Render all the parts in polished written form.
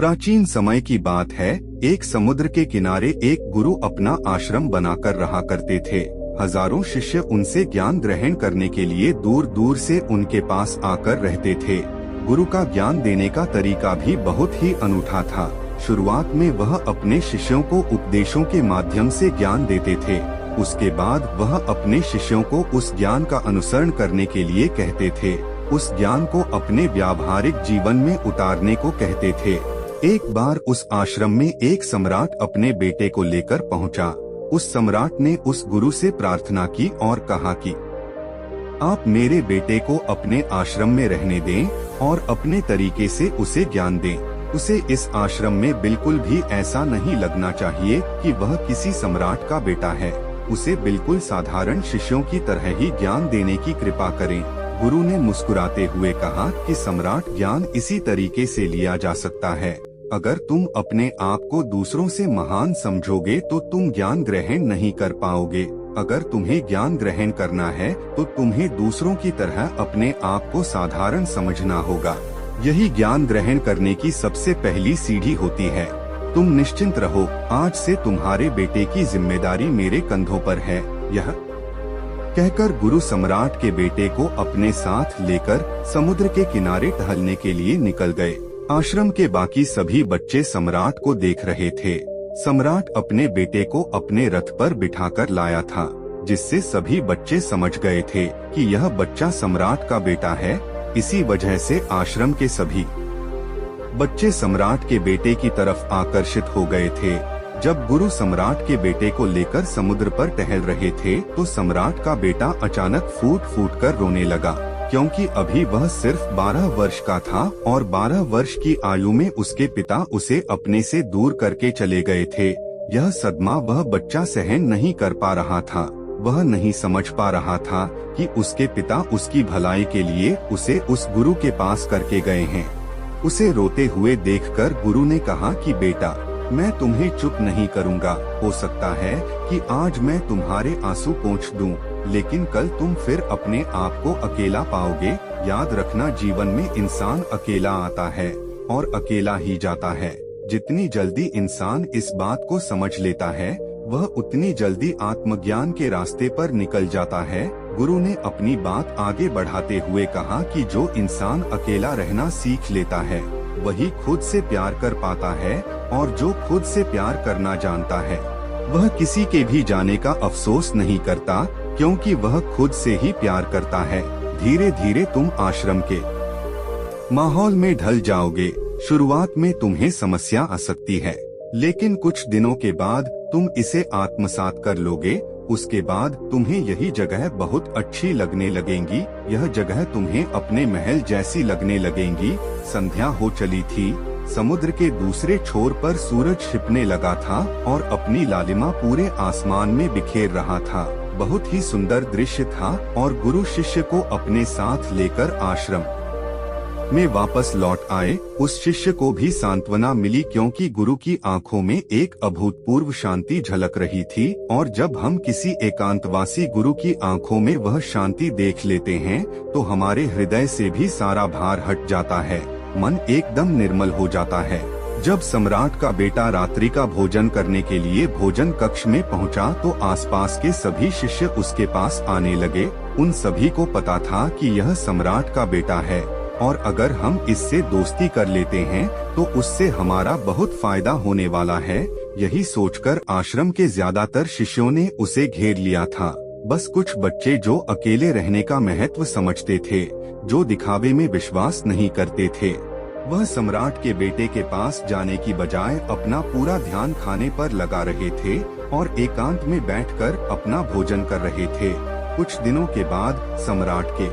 प्राचीन समय की बात है। एक समुद्र के किनारे एक गुरु अपना आश्रम बनाकर रहा करते थे। हजारों शिष्य उनसे ज्ञान ग्रहण करने के लिए दूर दूर से उनके पास आकर रहते थे। गुरु का ज्ञान देने का तरीका भी बहुत ही अनूठा था। शुरुआत में वह अपने शिष्यों को उपदेशों के माध्यम से ज्ञान देते थे। उसके बाद वह अपने शिष्यों को उस ज्ञान का अनुसरण करने के लिए कहते थे। उस ज्ञान को अपने व्यावहारिक जीवन में उतारने को कहते थे। एक बार उस आश्रम में एक सम्राट अपने बेटे को लेकर पहुंचा। उस सम्राट ने उस गुरु से प्रार्थना की और कहा कि आप मेरे बेटे को अपने आश्रम में रहने दें और अपने तरीके से उसे ज्ञान दें। उसे इस आश्रम में बिल्कुल भी ऐसा नहीं लगना चाहिए कि वह किसी सम्राट का बेटा है। उसे बिल्कुल साधारण शिष्यों की तरह ही ज्ञान देने की कृपा करें। गुरु ने मुस्कुराते हुए कहा कि सम्राट, ज्ञान इसी तरीके से लिया जा सकता है। अगर तुम अपने आप को दूसरों से महान समझोगे तो तुम ज्ञान ग्रहण नहीं कर पाओगे। अगर तुम्हें ज्ञान ग्रहण करना है तो तुम्हें दूसरों की तरह अपने आप को साधारण समझना होगा। यही ज्ञान ग्रहण करने की सबसे पहली सीढ़ी होती है। तुम निश्चिंत रहो, आज से तुम्हारे बेटे की जिम्मेदारी मेरे कंधों पर है। यह कहकर गुरु सम्राट के बेटे को अपने साथ लेकर समुद्र के किनारे टहलने के लिए निकल गए। आश्रम के बाकी सभी बच्चे सम्राट को देख रहे थे। सम्राट अपने बेटे को अपने रथ पर बिठाकर लाया था, जिससे सभी बच्चे समझ गए थे कि यह बच्चा सम्राट का बेटा है। इसी वजह से आश्रम के सभी बच्चे सम्राट के बेटे की तरफ आकर्षित हो गए थे। जब गुरु सम्राट के बेटे को लेकर समुद्र पर टहल रहे थे तो सम्राट का बेटा अचानक फूट फूट कर रोने लगा, क्योंकि अभी वह सिर्फ 12 वर्ष का था और 12 वर्ष की आयु में उसके पिता उसे अपने से दूर करके चले गए थे। यह सदमा वह बच्चा सहन नहीं कर पा रहा था। वह नहीं समझ पा रहा था कि उसके पिता उसकी भलाई के लिए उसे उस गुरु के पास करके गए हैं। उसे रोते हुए देखकर गुरु ने कहा कि बेटा, मैं तुम्हें चुप नहीं करूँगा। हो सकता है कि आज मैं तुम्हारे आंसू पोंछ दूं, लेकिन कल तुम फिर अपने आप को अकेला पाओगे। याद रखना, जीवन में इंसान अकेला आता है और अकेला ही जाता है। जितनी जल्दी इंसान इस बात को समझ लेता है, वह उतनी जल्दी आत्मज्ञान के रास्ते पर निकल जाता है। गुरु ने अपनी बात आगे बढ़ाते हुए कहा कि जो इंसान अकेला रहना सीख लेता है, वही खुद से प्यार कर पाता है, और जो खुद से प्यार करना जानता है, वह किसी के भी जाने का अफसोस नहीं करता, क्योंकि वह खुद से ही प्यार करता है। धीरे धीरे तुम आश्रम के माहौल में ढल जाओगे। शुरुआत में तुम्हें समस्या आ सकती है, लेकिन कुछ दिनों के बाद तुम इसे आत्मसात कर लोगे। उसके बाद तुम्हें यही जगह बहुत अच्छी लगने लगेंगी। यह जगह तुम्हें अपने महल जैसी लगने लगेंगी। संध्या हो चली थी। समुद्र के दूसरे छोर पर सूरज छिपने लगा था और अपनी लालिमा पूरे आसमान में बिखेर रहा था। बहुत ही सुंदर दृश्य था और गुरु शिष्य को अपने साथ लेकर आश्रम में वापस लौट आए। उस शिष्य को भी सांत्वना मिली, क्योंकि गुरु की आंखों में एक अभूतपूर्व शांति झलक रही थी। और जब हम किसी एकांतवासी गुरु की आंखों में वह शांति देख लेते हैं तो हमारे हृदय से भी सारा भार हट जाता है। मन एकदम निर्मल हो जाता है। जब सम्राट का बेटा रात्रि का भोजन करने के लिए भोजन कक्ष में पहुंचा तो आसपास के सभी शिष्य उसके पास आने लगे। उन सभी को पता था कि यह सम्राट का बेटा है और अगर हम इससे दोस्ती कर लेते हैं तो उससे हमारा बहुत फायदा होने वाला है। यही सोचकर आश्रम के ज्यादातर शिष्यों ने उसे घेर लिया था। बस कुछ बच्चे जो अकेले रहने का महत्व समझते थे, जो दिखावे में विश्वास नहीं करते थे, वह सम्राट के बेटे के पास जाने की बजाय अपना पूरा ध्यान खाने पर लगा रहे थे और एकांत में बैठकर अपना भोजन कर रहे थे। कुछ दिनों के बाद सम्राट के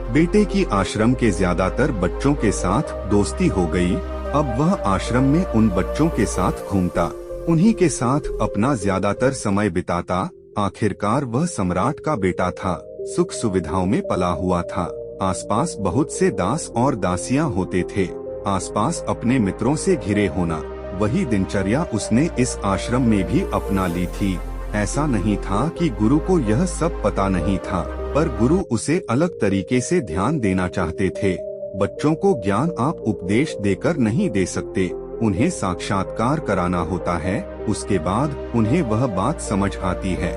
बेटे की आश्रम के ज्यादातर बच्चों के साथ दोस्ती हो गई। अब वह आश्रम में उन बच्चों के साथ घूमता, उन्हीं के साथ अपना ज्यादातर समय बिताता। आखिरकार वह सम्राट का बेटा था, सुख सुविधाओं में पला हुआ था। आसपास बहुत से दास और दासियां होते थे। आसपास अपने मित्रों से घिरे होना, वही दिनचर्या उसने इस आश्रम में भी अपना ली थी। ऐसा नहीं था कि गुरु को यह सब पता नहीं था, पर गुरु उसे अलग तरीके से ध्यान देना चाहते थे। बच्चों को ज्ञान आप उपदेश देकर नहीं दे सकते, उन्हें साक्षात्कार कराना होता है, उसके बाद उन्हें वह बात समझ आती है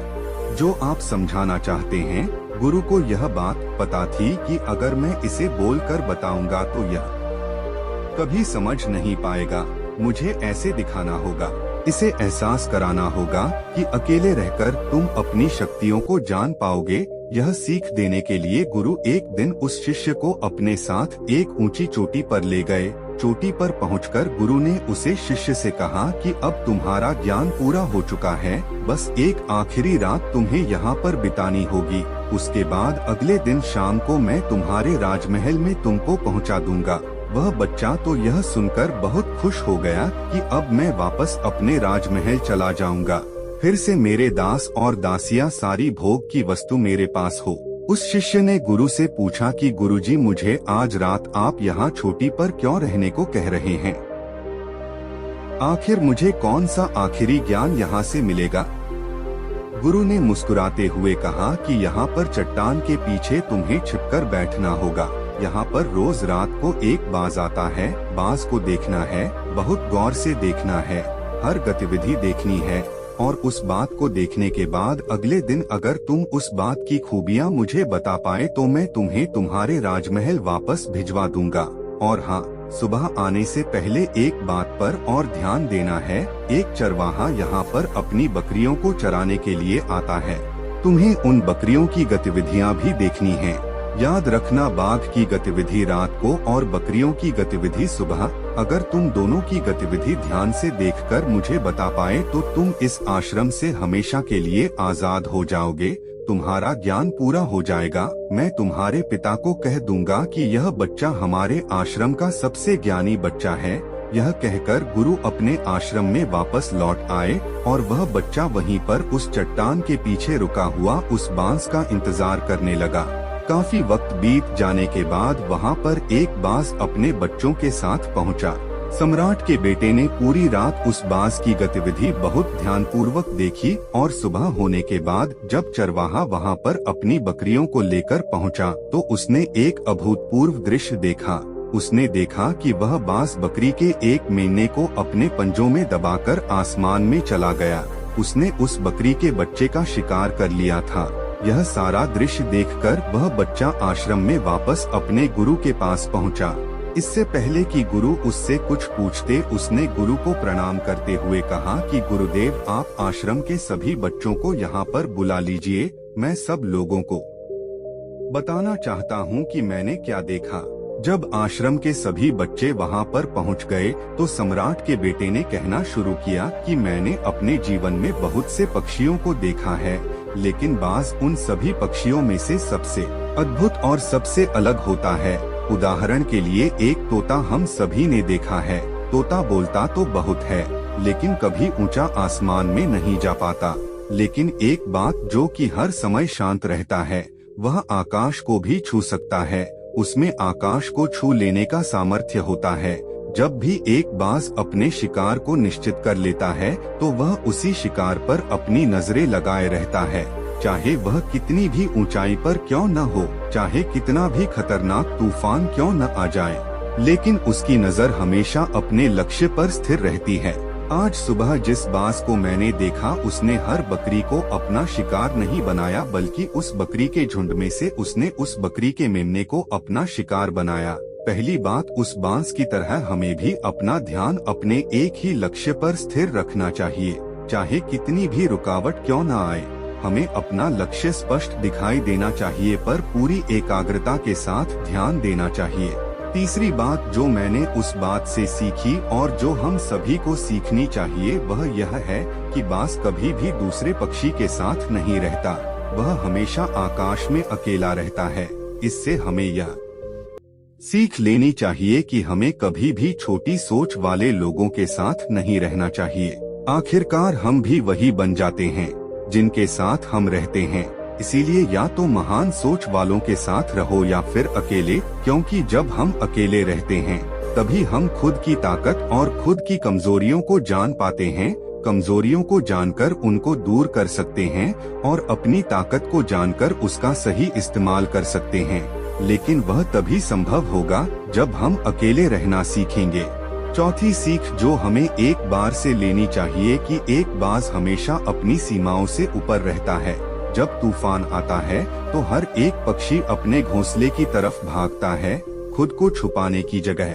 जो आप समझाना चाहते हैं। गुरु को यह बात पता थी कि अगर मैं इसे बोलकर बताऊंगा तो यह कभी समझ नहीं पाएगा, मुझे ऐसे दिखाना होगा, इसे एहसास कराना होगा कि अकेले रहकर तुम अपनी शक्तियों को जान पाओगे। यह सीख देने के लिए गुरु एक दिन उस शिष्य को अपने साथ एक ऊंची चोटी पर ले गए। चोटी पर पहुंचकर गुरु ने उसे शिष्य से कहा कि अब तुम्हारा ज्ञान पूरा हो चुका है, बस एक आखिरी रात तुम्हें यहाँ पर बितानी होगी, उसके बाद अगले दिन शाम को मैं तुम्हारे राजमहल में तुमको पहुँचा दूंगा। वह बच्चा तो यह सुनकर बहुत खुश हो गया कि अब मैं वापस अपने राजमहल चला जाऊंगा, फिर से मेरे दास और दासियां सारी भोग की वस्तु मेरे पास हो। उस शिष्य ने गुरु से पूछा कि गुरुजी, मुझे आज रात आप यहाँ चोटी पर क्यों रहने को कह रहे हैं? आखिर मुझे कौन सा आखिरी ज्ञान यहाँ से मिलेगा? गुरु ने मुस्कुराते हुए कहा कि यहाँ पर चट्टान के पीछे तुम्हें छिपकर बैठना होगा। यहाँ पर रोज रात को एक बाज आता है, बाज को देखना है, बहुत गौर से देखना है, हर गतिविधि देखनी है, और उस बात को देखने के बाद अगले दिन अगर तुम उस बात की खूबियाँ मुझे बता पाए तो मैं तुम्हें तुम्हारे राजमहल वापस भिजवा दूंगा। और हाँ, सुबह आने से पहले एक बात पर और ध्यान देना है, एक चरवाहा यहाँ पर अपनी बकरियों को चराने के लिए आता है, तुम्हें उन बकरियों की गतिविधियाँ भी देखनी है। याद रखना, बाघ की गतिविधि रात को और बकरियों की गतिविधि सुबह। अगर तुम दोनों की गतिविधि ध्यान से देखकर मुझे बता पाए तो तुम इस आश्रम से हमेशा के लिए आजाद हो जाओगे, तुम्हारा ज्ञान पूरा हो जाएगा। मैं तुम्हारे पिता को कह दूंगा कि यह बच्चा हमारे आश्रम का सबसे ज्ञानी बच्चा है। यह कहकर गुरु अपने आश्रम में वापस लौट आए और वह बच्चा वहीं पर उस चट्टान के पीछे रुका हुआ उस बांस का इंतजार करने लगा। काफी वक्त बीत जाने के बाद वहाँ पर एक बाज अपने बच्चों के साथ पहुँचा। सम्राट के बेटे ने पूरी रात उस बाज की गतिविधि बहुत ध्यानपूर्वक देखी और सुबह होने के बाद जब चरवाहा वहाँ पर अपनी बकरियों को लेकर पहुँचा तो उसने एक अभूतपूर्व दृश्य देखा। उसने देखा कि वह बाज बकरी के एक मेमने को अपने पंजों में दबाकर आसमान में चला गया। उसने उस बकरी के बच्चे का शिकार कर लिया था। यह सारा दृश्य देखकर वह बच्चा आश्रम में वापस अपने गुरु के पास पहुंचा। इससे पहले कि गुरु उससे कुछ पूछते, उसने गुरु को प्रणाम करते हुए कहा कि गुरुदेव, आप आश्रम के सभी बच्चों को यहाँ पर बुला लीजिए, मैं सब लोगों को बताना चाहता हूँ कि मैंने क्या देखा। जब आश्रम के सभी बच्चे वहाँ पर पहुँच गए तो सम्राट के बेटे ने कहना शुरू किया कि मैंने अपने जीवन में बहुत से पक्षियों को देखा है, लेकिन बाज उन सभी पक्षियों में से सबसे अद्भुत और सबसे अलग होता है। उदाहरण के लिए एक तोता हम सभी ने देखा है। तोता बोलता तो बहुत है, लेकिन कभी ऊंचा आसमान में नहीं जा पाता। लेकिन एक बात जो कि हर समय शांत रहता है, वह आकाश को भी छू सकता है। उसमें आकाश को छू लेने का सामर्थ्य होता है। जब भी एक बाज अपने शिकार को निश्चित कर लेता है तो वह उसी शिकार पर अपनी नजरें लगाए रहता है, चाहे वह कितनी भी ऊंचाई पर क्यों न हो, चाहे कितना भी खतरनाक तूफान क्यों न आ जाए, लेकिन उसकी नजर हमेशा अपने लक्ष्य पर स्थिर रहती है। आज सुबह जिस बाज को मैंने देखा उसने हर बकरी को अपना शिकार नहीं बनाया, बल्कि उस बकरी के झुंड में से उसने उस बकरी के मेमने को अपना शिकार बनाया। पहली बात, उस बांस की तरह हमें भी अपना ध्यान अपने एक ही लक्ष्य पर स्थिर रखना चाहिए, चाहे कितनी भी रुकावट क्यों न आए। हमें अपना लक्ष्य स्पष्ट दिखाई देना चाहिए, पर पूरी एकाग्रता के साथ ध्यान देना चाहिए। तीसरी बात जो मैंने उस बात से सीखी और जो हम सभी को सीखनी चाहिए वह यह है कि बाज कभी भी दूसरे पक्षी के साथ नहीं रहता, वह हमेशा आकाश में अकेला रहता है। इससे हमें यह सीख लेनी चाहिए कि हमें कभी भी छोटी सोच वाले लोगों के साथ नहीं रहना चाहिए। आखिरकार हम भी वही बन जाते हैं जिनके साथ हम रहते हैं। इसीलिए या तो महान सोच वालों के साथ रहो या फिर अकेले, क्योंकि जब हम अकेले रहते हैं तभी हम खुद की ताकत और खुद की कमजोरियों को जान पाते हैं। कमजोरियों को जानकर उनको दूर कर सकते हैं और अपनी ताकत को जानकर उसका सही इस्तेमाल कर सकते हैं। लेकिन वह तभी संभव होगा जब हम अकेले रहना सीखेंगे। चौथी सीख जो हमें एक बार से लेनी चाहिए कि एक बाज हमेशा अपनी सीमाओं से ऊपर रहता है। जब तूफान आता है तो हर एक पक्षी अपने घोंसले की तरफ भागता है, खुद को छुपाने की जगह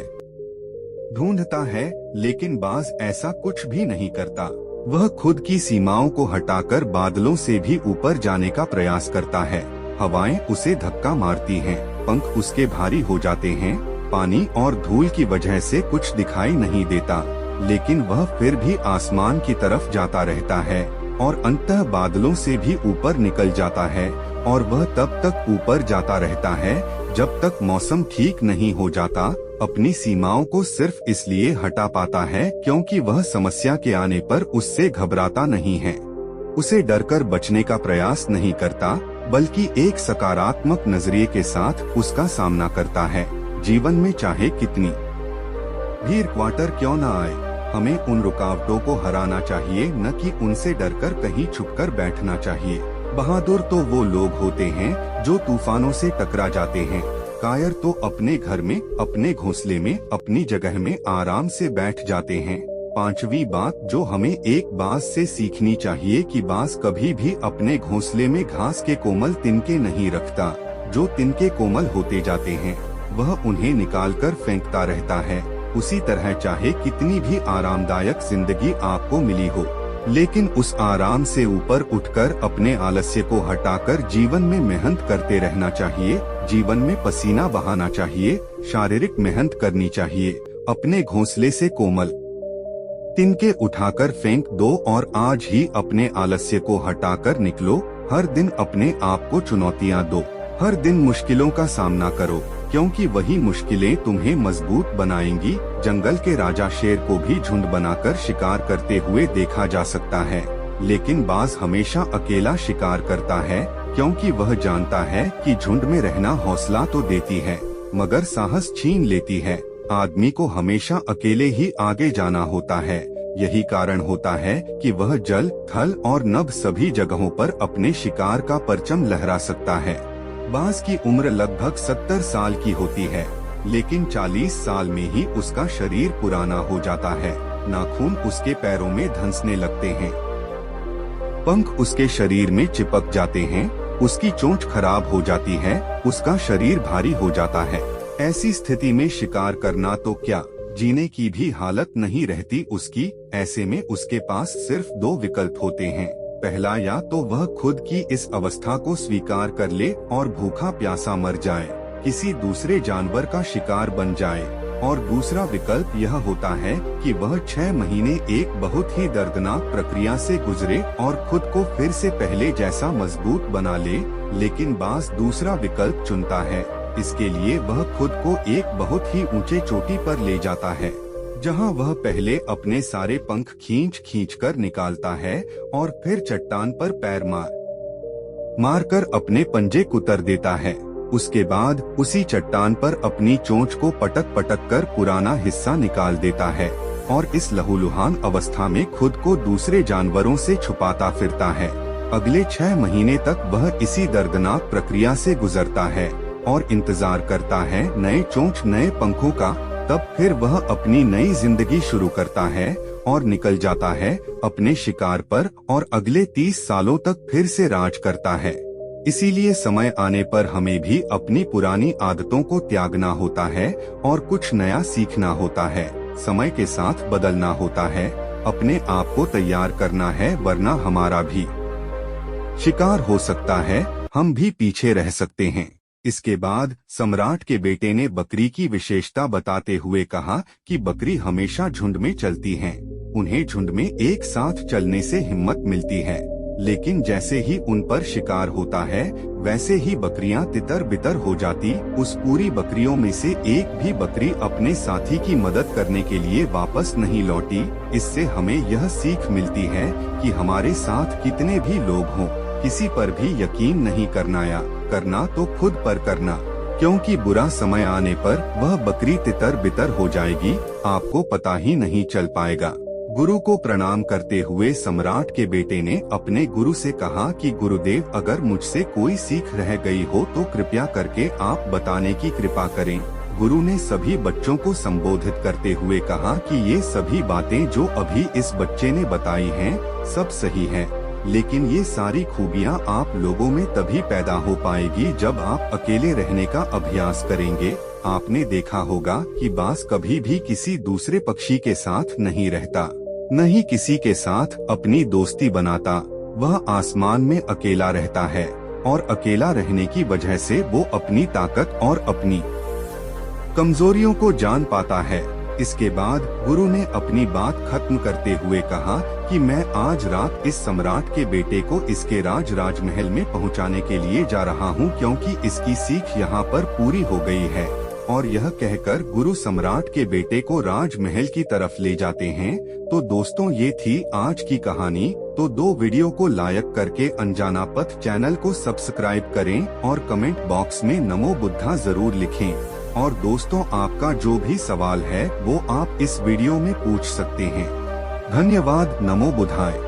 ढूंढता है, लेकिन बाज ऐसा कुछ भी नहीं करता। वह खुद की सीमाओं को हटाकर बादलों से भी ऊपर जाने का प्रयास करता है। हवाएं उसे धक्का मारती हैं, पंख उसके भारी हो जाते हैं, पानी और धूल की वजह से कुछ दिखाई नहीं देता, लेकिन वह फिर भी आसमान की तरफ जाता रहता है और अंततः बादलों से भी ऊपर निकल जाता है। और वह तब तक ऊपर जाता रहता है जब तक मौसम ठीक नहीं हो जाता। अपनी सीमाओं को सिर्फ इसलिए हटा पाता है क्योंकि वह समस्या के आने पर उससे घबराता नहीं है, उसे डरकर बचने का प्रयास नहीं करता, बल्कि एक सकारात्मक नजरिए के साथ उसका सामना करता है। जीवन में चाहे कितनी भी क्वार्टर क्यों न आए, हमें उन रुकावटों को हराना चाहिए, न कि उनसे डरकर कहीं छुपकर बैठना चाहिए। बहादुर तो वो लोग होते हैं जो तूफानों से टकरा जाते हैं। कायर तो अपने घर में, अपने घोंसले में, अपनी जगह में आराम से बैठ जाते हैं। पांचवी बात जो हमें एक बाज से सीखनी चाहिए कि बाज कभी भी अपने घोंसले में घास के कोमल तिनके नहीं रखता। जो तिनके कोमल होते जाते हैं वह उन्हें निकालकर फेंकता रहता है। उसी तरह चाहे कितनी भी आरामदायक जिंदगी आपको मिली हो, लेकिन उस आराम से ऊपर उठकर अपने आलस्य को हटाकर जीवन में मेहनत करते रहना चाहिए। जीवन में पसीना बहाना चाहिए, शारीरिक मेहनत करनी चाहिए। अपने घोंसले से कोमल तिनके उठाकर फेंक दो और आज ही अपने आलस्य को हटाकर निकलो। हर दिन अपने आप को चुनौतियां दो, हर दिन मुश्किलों का सामना करो, क्योंकि वही मुश्किलें तुम्हें मजबूत बनाएंगी। जंगल के राजा शेर को भी झुंड बनाकर शिकार करते हुए देखा जा सकता है, लेकिन बाज हमेशा अकेला शिकार करता है, क्योंकि वह जानता है कि झुंड में रहना हौसला तो देती है मगर साहस छीन लेती है। आदमी को हमेशा अकेले ही आगे जाना होता है। यही कारण होता है कि वह जल, थल और नभ सभी जगहों पर अपने शिकार का परचम लहरा सकता है। बाज की उम्र लगभग 70 साल की होती है, लेकिन 40 साल में ही उसका शरीर पुराना हो जाता है। नाखून उसके पैरों में धंसने लगते हैं, पंख उसके शरीर में चिपक जाते हैं, उसकी चोंच खराब हो जाती है, उसका शरीर भारी हो जाता है। ऐसी स्थिति में शिकार करना तो क्या, जीने की भी हालत नहीं रहती उसकी। ऐसे में उसके पास सिर्फ दो विकल्प होते हैं। पहला, या तो वह खुद की इस अवस्था को स्वीकार कर ले और भूखा प्यासा मर जाए, किसी दूसरे जानवर का शिकार बन जाए, और दूसरा विकल्प यह होता है कि वह 6 महीने एक बहुत ही दर्दनाक प्रक्रिया से गुजरे और खुद को फिर से पहले जैसा मजबूत बना ले। लेकिन बाज दूसरा विकल्प चुनता है। इसके लिए वह खुद को एक बहुत ही ऊंचे चोटी पर ले जाता है, जहां वह पहले अपने सारे पंख खींच कर निकालता है और फिर चट्टान पर पैर मारकर अपने पंजे कुतर देता है। उसके बाद उसी चट्टान पर अपनी चोंच को पटक कर पुराना हिस्सा निकाल देता है और इस लहूलुहान अवस्था में खुद को दूसरे जानवरों से छुपाता फिरता है। अगले 6 महीने तक वह इसी दर्दनाक प्रक्रिया से गुजरता है और इंतजार करता है नए चोंच, नए पंखों का। तब फिर वह अपनी नई जिंदगी शुरू करता है और निकल जाता है अपने शिकार पर और अगले 30 सालों तक फिर से राज करता है। इसीलिए समय आने पर हमें भी अपनी पुरानी आदतों को त्यागना होता है और कुछ नया सीखना होता है। समय के साथ बदलना होता है, अपने आप को तैयार करना है, वरना हमारा भी शिकार हो सकता है, हम भी पीछे रह सकते हैं। इसके बाद सम्राट के बेटे ने बकरी की विशेषता बताते हुए कहा कि बकरी हमेशा झुंड में चलती हैं। उन्हें झुंड में एक साथ चलने से हिम्मत मिलती है, लेकिन जैसे ही उन पर शिकार होता है वैसे ही बकरियां तितर बितर हो जाती। उस पूरी बकरियों में से एक भी बकरी अपने साथी की मदद करने के लिए वापस नहीं लौटी। इससे हमें यह सीख मिलती है कि हमारे साथ कितने भी लोग हों, किसी पर भी यकीन नहीं करना तो खुद पर करना, क्योंकि बुरा समय आने पर वह बकरी तितर बितर हो जाएगी, आपको पता ही नहीं चल पाएगा। गुरु को प्रणाम करते हुए सम्राट के बेटे ने अपने गुरु से कहा कि गुरुदेव, अगर मुझसे कोई सीख रह गई हो तो कृपया करके आप बताने की कृपा करें। गुरु ने सभी बच्चों को संबोधित करते हुए कहा कि ये सभी बातें जो अभी इस बच्चे ने बताई हैं, सब सही है, लेकिन ये सारी खूबियाँ आप लोगों में तभी पैदा हो पाएगी जब आप अकेले रहने का अभ्यास करेंगे। आपने देखा होगा कि बाज कभी भी किसी दूसरे पक्षी के साथ नहीं रहता, न ही किसी के साथ अपनी दोस्ती बनाता। वह आसमान में अकेला रहता है और अकेला रहने की वजह से वो अपनी ताकत और अपनी कमजोरियों को जान पाता है। इसके बाद गुरु ने अपनी बात खत्म करते हुए कहा कि मैं आज रात इस सम्राट के बेटे को इसके राजमहल में पहुंचाने के लिए जा रहा हूं, क्योंकि इसकी सीख यहां पर पूरी हो गई है। और यह कहकर गुरु सम्राट के बेटे को राजमहल की तरफ ले जाते हैं। तो दोस्तों, ये थी आज की कहानी। तो दो वीडियो को लाइक करके अनजाना पथ चैनल को सब्सक्राइब करें और कमेंट बॉक्स में नमो बुद्धा जरूर लिखें। और दोस्तों, आपका जो भी सवाल है वो आप इस वीडियो में पूछ सकते हैं। धन्यवाद। नमो बुद्धाय।